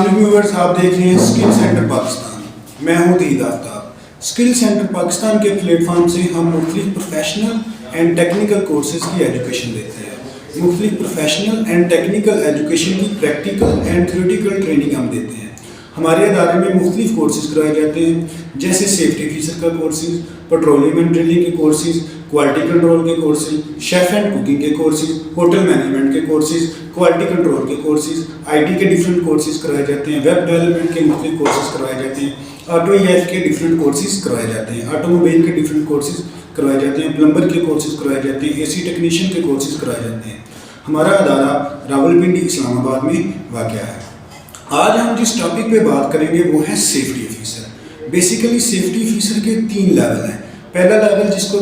Viewers, आप देख रहे हैं स्किल सेंटर पाकिस्तान। मैं हूं दीद आफ्ताब। स्किल सेंटर पाकिस्तान के प्लेटफॉर्म से हम मुख्तलिफ प्रोफेशनल एंड टेक्निकल कोर्सेज की एजुकेशन देते हैं। मुख्तलिफ प्रोफेशनल एंड टेक्निकल एजुकेशन की प्रैक्टिकल एंड थ्योरेटिकल ट्रेनिंग हम देते हैं। हमारे अदारे में मुख्तलिफ कोर्सेज कराए जाते हैं, जैसे सेफ्टी ऑफिसर का कोर्सेज, पेट्रोलियम एंड ड्रिलिंग के कोर्सेज, क्वालिटी कंट्रोल के कोर्सेज, शेफ एंड कुकिंग के कोर्सेज, होटल मैनेजमेंट के कोर्सेज, क्वालिटी कंट्रोल के कोर्सेज, आईटी के डिफरेंट कोर्सेज कराए जाते हैं, वेब डेवलपमेंट के मुख्तलिफ कोर्सेज कराए जाते हैं, ऑटो ईएफ के डिफरेंट कोर्सेज कराए जाते हैं, ऑटोमोबाइल के डिफरेंट कोर्सेज कराए जाते हैं, प्लम्बर के कोर्सेज कराए जाते हैं, एसी टेक्नीशियन के कोर्सेज कराए जाते हैं। हमारा अदारा रावलपिंडी इस्लामाबाद में वाक़या है। आज हम जिस टॉपिक पे बात करेंगे वो है safety officer. Basically safety officer के 3 लेवल हैं। पहला लेवल जिसको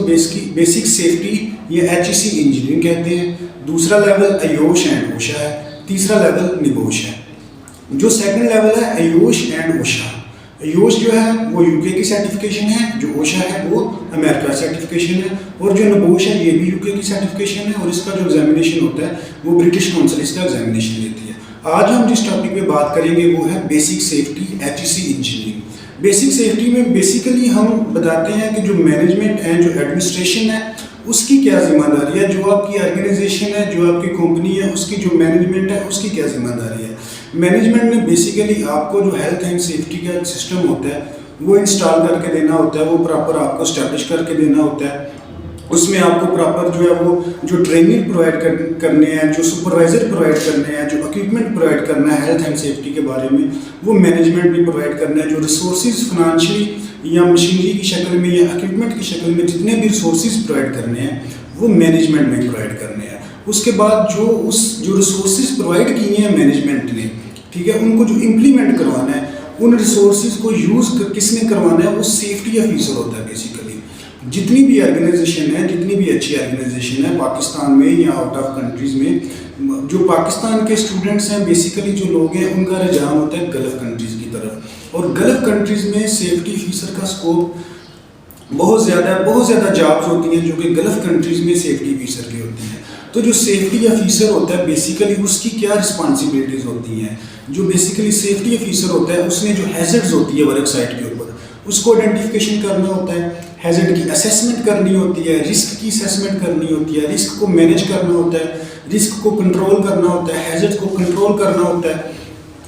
बेसिक सेफ्टी या HEC इंजीनियरिंग कहते हैं, दूसरा लेवल अयोश एंड ओशा है, तीसरा लेवल निबोश है। जो सेकंड लेवल है अयोश एंड ओशा, अयोश जो है वो यूके की सर्टिफिकेशन है, जो ओशा है वो अमेरिका सर्टिफिकेशन है, और जो निबोश है ये भी यूके की सर्टिफिकेशन है, और इसका जो एग्जामिनेशन होता है वो ब्रिटिश काउंसिल इसका एग्जामिनेशन लेती है। आज हम जिस टॉपिक पे बात करेंगे वो है basic safety HEC engineering. Basic safety में बेसिकली हम बताते हैं कि जो मैनेजमेंट एंड जो एडमिनिस्ट्रेशन है उसकी क्या जिम्मेदारी है, जो आपकी ऑर्गेनाइजेशन है, जो आपकी कंपनी है, उसकी जो मैनेजमेंट है उसकी क्या जिम्मेदारी है। मैनेजमेंट में बेसिकली आपको जो हेल्थ एंड सेफ्टी का सिस्टम होता है वो इंस्टॉल करके देना होता है, वो प्रॉपर आपको स्टैब्लिश करके देना होता है। उसमें आपको प्रॉपर जो है वो जो ट्रेनिंग प्रोवाइड करने हैं, जो सुपरवाइज़र प्रोवाइड करने हैं, जो इक्विपमेंट प्रोवाइड करना है हेल्थ एंड सेफ्टी के बारे में, वो मैनेजमेंट भी प्रोवाइड करना है। जो रिसोर्सेज फाइनेंशियली या मशीनरी की शक्ल में या इक्विपमेंट की शक्ल में जितने भी रिसोर्सेज प्रोवाइड करने हैं वो मैनेजमेंट में प्रोवाइड करने हैं। उसके बाद जो रिसोर्सेज प्रोवाइड किए हैं मैनेजमेंट ने, ठीक है, उनको जो इम्प्लीमेंट करवाना है, उन रिसोर्सेज को यूज़ किसने करवाना है, वो सेफ्टी ऑफिसर होता है। बेसिकली जितनी भी ऑर्गेनाइजेशन है, जितनी भी अच्छी ऑर्गेनाइजेशन है पाकिस्तान में या आउट ऑफ कंट्रीज़ में, जो पाकिस्तान के स्टूडेंट्स हैं बेसिकली जो लोग हैं उनका रुझान होता है गल्फ़ कंट्रीज़ की तरफ, और गल्फ़ कंट्रीज़ में सेफ्टी ऑफिसर का स्कोप बहुत ज़्यादा जॉब्स होती हैं जो कि गल्फ़ कंट्रीज़ में सेफ्टी ऑफिसर की होती हैं। तो जो सेफ्टी ऑफिसर होता है बेसिकली उसकी क्या रिस्पॉन्सिबिलिटीज़ होती हैं। जो बेसिकली सेफ्टी ऑफिसर होता है उसने जो हैज़र्ड्स होती है वर्क साइट के ऊपर उसको आइडेंटिफिकेशन करना होता है, हैज़र्ड की असेसमेंट करनी होती है, रिस्क की असेसमेंट करनी होती है, रिस्क को मैनेज करना होता है, रिस्क को कंट्रोल करना होता है, हैज़र्ड को कंट्रोल करना होता है।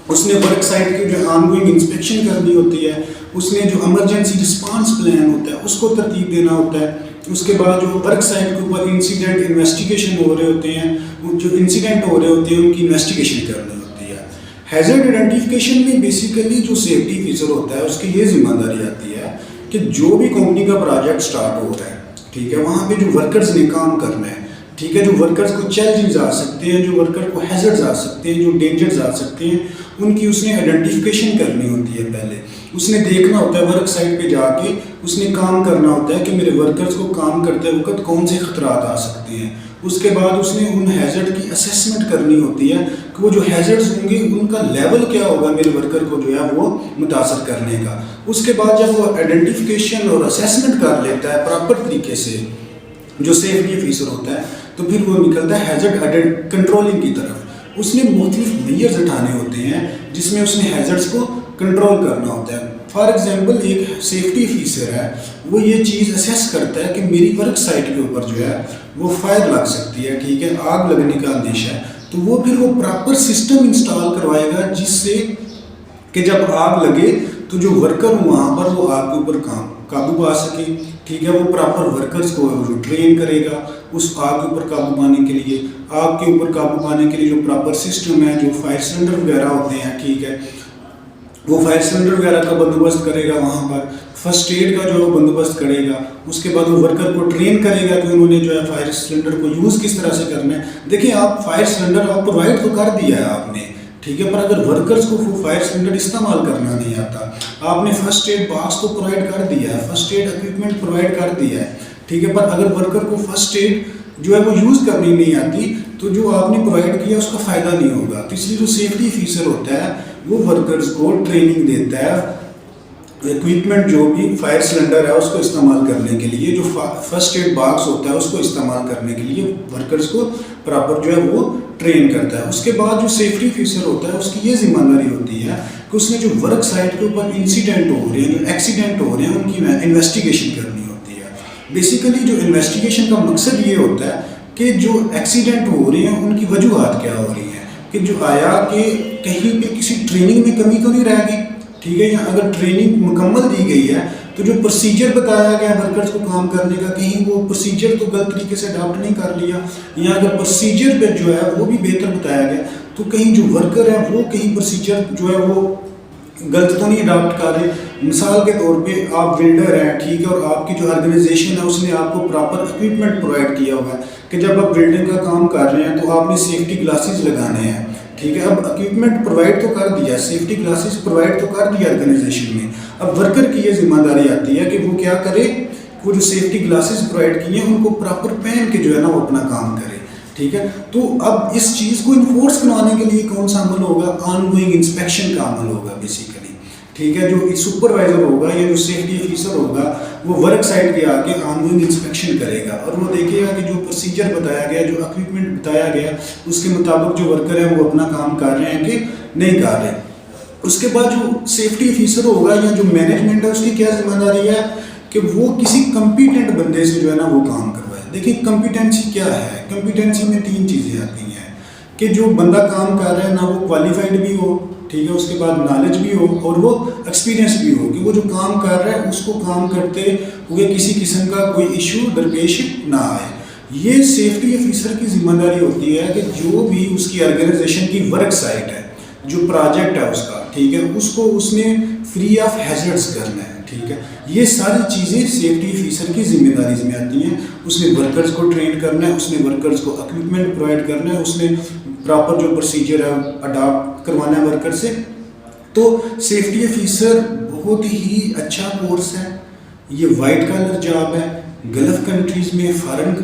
उसने वर्क साइट की जो ऑनगोइंग इंस्पेक्शन करनी होती है, उसने जो इमरजेंसी रिस्पांस प्लान होता है उसको तरतीब देना होता है। उसके बाद जो वर्क साइट के ऊपर इंसिडेंट इन्वेस्टिगेशन हो रहे होते हैं, जो इंसिडेंट हो रहे होते हैं उनकी इन्वेस्टिगेशन करनी होती है। हैज़र्ड आइडेंटिफिकेशन में बेसिकली जो सेफ्टी ऑफिसर होता है उसकी ये जिम्मेदारी आती है कि जो भी कंपनी का प्रोजेक्ट स्टार्ट हो रहा है, ठीक है, वहाँ पे जो वर्कर्स ने काम करना है, ठीक है, जो वर्कर्स को चैलेंजेस आ सकते हैं, जो वर्कर को हैज़र्ड्स आ सकते हैं, जो डेंजर्स आ सकते हैं, उनकी उसने आइडेंटिफिकेशन करनी होती है। पहले उसने देखना होता है वर्क साइट पे जाके, उसने काम करना होता है कि मेरे वर्कर्स को काम करते वक्त कौन से खतरात आ सकते हैं। उसके बाद उसने उन हैज़र्ड की असेसमेंट करनी होती है कि वो जो हैज़र्ड्स होंगे उनका लेवल क्या होगा मेरे वर्कर को जो है वो मुतासर करने का। उसके बाद जब वो आइडेंटिफिकेशन और असेसमेंट कर लेता है प्रॉपर तरीके से जो सेफ्टी ऑफिसर होता है, तो फिर वो निकलता है हैज़र्ड कंट्रोलिंग की तरफ। उसने मुख्तलिफ मेजर्स उठाने होते हैं जिसमें उसने हैज़र्ड्स को कंट्रोल करना होता है। फॉर एग्जांपल एक सेफ्टी ऑफिसर है, वो ये चीज़ असेस करता है कि मेरी वर्क साइट के ऊपर जो है वो फायर लग सकती है, ठीक है, आग लगने का अंदेशा है, तो वो फिर वो प्रॉपर सिस्टम इंस्टॉल करवाएगा जिससे कि जब आग लगे तो जो वर्कर वहाँ पर वो आग के ऊपर काबू पा सके, ठीक है। वो प्रॉपर वर्कर्स को जो ट्रेन करेगा उस आग के ऊपर काबू पाने के लिए, आग के ऊपर काबू पाने के लिए जो प्रॉपर सिस्टम है, जो फायर सिलेंडर वगैरह होते हैं, ठीक है, वो फायर सिलेंडर वगैरह का बंदोबस्त करेगा, वहाँ पर फर्स्ट एड का जो बंदोबस्त करेगा। उसके बाद वो वर्कर को ट्रेन करेगा कि उन्होंने जो है फायर सिलेंडर को यूज़ किस तरह से करना है। देखिए, आप फायर सिलेंडर आप प्रोवाइड तो कर दिया है आपने, ठीक है, पर अगर वर्कर्स को वो फायर सिलेंडर इस्तेमाल करना नहीं आता, आपने फर्स्ट एड बॉक्स तो प्रोवाइड कर दिया है, फर्स्ट एड इक्विपमेंट प्रोवाइड कर दिया है, ठीक है, पर अगर वर्कर को फर्स्ट एड जो है वो यूज़ करनी नहीं आती तो जो आपने प्रोवाइड किया उसका फ़ायदा नहीं होगा। तो इसलिए जो सेफ्टी ऑफिसर होता है वो वर्कर्स को ट्रेनिंग देता है इक्विपमेंट जो भी फायर सिलेंडर है उसको इस्तेमाल करने के लिए, जो फर्स्ट एड बॉक्स होता है उसको इस्तेमाल करने के लिए वर्कर्स को प्रॉपर जो है वो ट्रेन करता है। उसके बाद जो सेफ्टी ऑफिसर होता है उसकी ये जिम्मेदारी होती है कि उसने जो वर्क साइट के ऊपर इंसिडेंट हो रहे हैं, जो एक्सीडेंट हो रहे हैं, उनकी इन्वेस्टिगेशन करनी होती है। बेसिकली जो इन्वेस्टिगेशन का मकसद ये होता है कि जो एक्सीडेंट हो रहे हैं उनकी वजूहत क्या हो रही हैं, कि जो आया कि कहीं पे किसी ट्रेनिंग में कमी तो नहीं रह गई, ठीक है, या अगर ट्रेनिंग मुकम्मल दी गई है तो जो प्रोसीजर बताया गया है वर्कर्स को काम करने का, कहीं वो प्रोसीजर तो गलत तरीके से अडॉप्ट नहीं कर लिया, या अगर प्रोसीजर पे जो है वो भी बेहतर बताया गया तो कहीं जो वर्कर है वो कहीं प्रोसीजर जो है वो गलत तो नहीं अडॉप्ट कर रहे। मिसाल के तौर पे आप बिल्डर हैं, ठीक है, और आपकी जो ऑर्गेनाइजेशन है उसने आपको प्रॉपर इक्विपमेंट प्रोवाइड किया हुआ है कि जब आप बिल्डिंग का काम कर रहे हैं तो आपने सेफ्टी ग्लासेस लगाने हैं, ठीक है। अब इक्विपमेंट प्रोवाइड तो कर दिया, सेफ्टी ग्लासेस प्रोवाइड तो कर दिया ऑर्गेनाइजेशन में, अब वर्कर की ये जिम्मेदारी आती है कि वो क्या करे, वो जो सेफ्टी ग्लासेस प्रोवाइड किए हैं उनको प्रॉपर पहन के जो है ना वो अपना काम करे, ठीक है। तो अब इस चीज़ को इन्फोर्स करवाने के लिए कौन सा अमल होगा, ऑनगोइंग इंस्पेक्शन का अमल होगा बेसिकली, ठीक है। जो सुपरवाइजर होगा या जो सेफ्टी ऑफिसर होगा वो वर्क साइट पे आके ऑनगोइंग इंस्पेक्शन करेगा और वो देखेगा कि जो प्रोसीजर बताया गया, जो इक्विपमेंट बताया गया, उसके मुताबिक जो वर्कर है वो अपना काम कर रहे हैं कि नहीं कर रहे। उसके बाद जो सेफ्टी ऑफिसर होगा या जो मैनेजमेंट है उसकी क्या जिम्मेदारी है कि वो किसी कम्पिटेंट बंदे से जो है ना वो काम करवाए। देखिए कम्पिटेंसी क्या है, कम्पिटेंसी में 3 चीज़ें आती हैं कि जो बंदा काम कर रहा है ना वो क्वालिफाइड भी हो, ठीक है, उसके बाद नॉलेज भी हो और वो एक्सपीरियंस भी हो कि वो जो काम कर रहा है उसको काम करते हुए किसी किस्म का कोई इशू दरपेश ना आए। ये सेफ्टी ऑफिसर की जिम्मेदारी होती है कि जो भी उसकी ऑर्गेनाइजेशन की वर्क साइट है, जो प्रोजेक्ट है उसका, ठीक है, उसको उसने फ्री ऑफ हैजर्ड्स करना है, ठीक है। ये सारी चीज़ें सेफ्टी ऑफिसर की जिम्मेदारी में आती हैं। उसने वर्कर्स को ट्रेन करना है, उसने वर्कर्स को इक्विपमेंट प्रोवाइड करना है, उसने प्रॉपर जो प्रोसीजर है अडॉप्ट करवाना है वर्कर से। तो सेफ्टी ऑफिसर बहुत ही अच्छा कोर्स है, ये वाइट कॉलर जॉब है। गल्फ कंट्रीज़ में, फॉरेन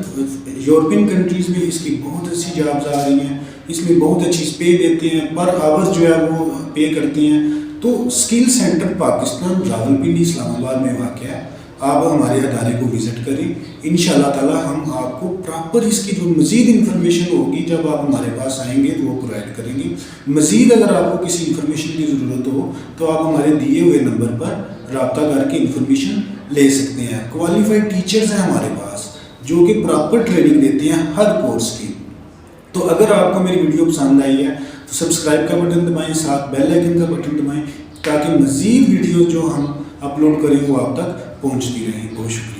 यूरोपियन कंट्रीज़ में इसकी बहुत अच्छी जॉब्स आ रही हैं, इसमें बहुत अच्छी पे देते हैं, पर आवर्स जो है वो पे करते हैं। तो स्किल सेंटर पाकिस्तान रावलपिंडी इस्लामाबाद में वाक़ है। आप हमारे अदारे को विज़िट करें, इंशाअल्लाह ताला हम आपको प्रॉपर इसकी जो मज़ीद इन्फॉर्मेशन होगी जब आप हमारे पास आएंगे तो वो प्रोवाइड करेंगे। मज़ीद अगर आपको किसी इन्फॉर्मेशन की ज़रूरत हो तो आप हमारे दिए हुए नंबर पर रब्ता करके इन्फॉर्मेशन ले सकते हैं। क्वालिफाइड टीचर्स हैं हमारे पास जो कि प्रॉपर ट्रेनिंग देते हैं हर कोर्स की। तो अगर आपको मेरी वीडियो पसंद आई है तो सब्सक्राइब का बटन दबाएं, साथ बेल आइकन का बटन दबाएं ताकि मज़ीद वीडियो जो हम अपलोड करें वो आप तक पहुंचती रहें। बहुत शुक्रिया।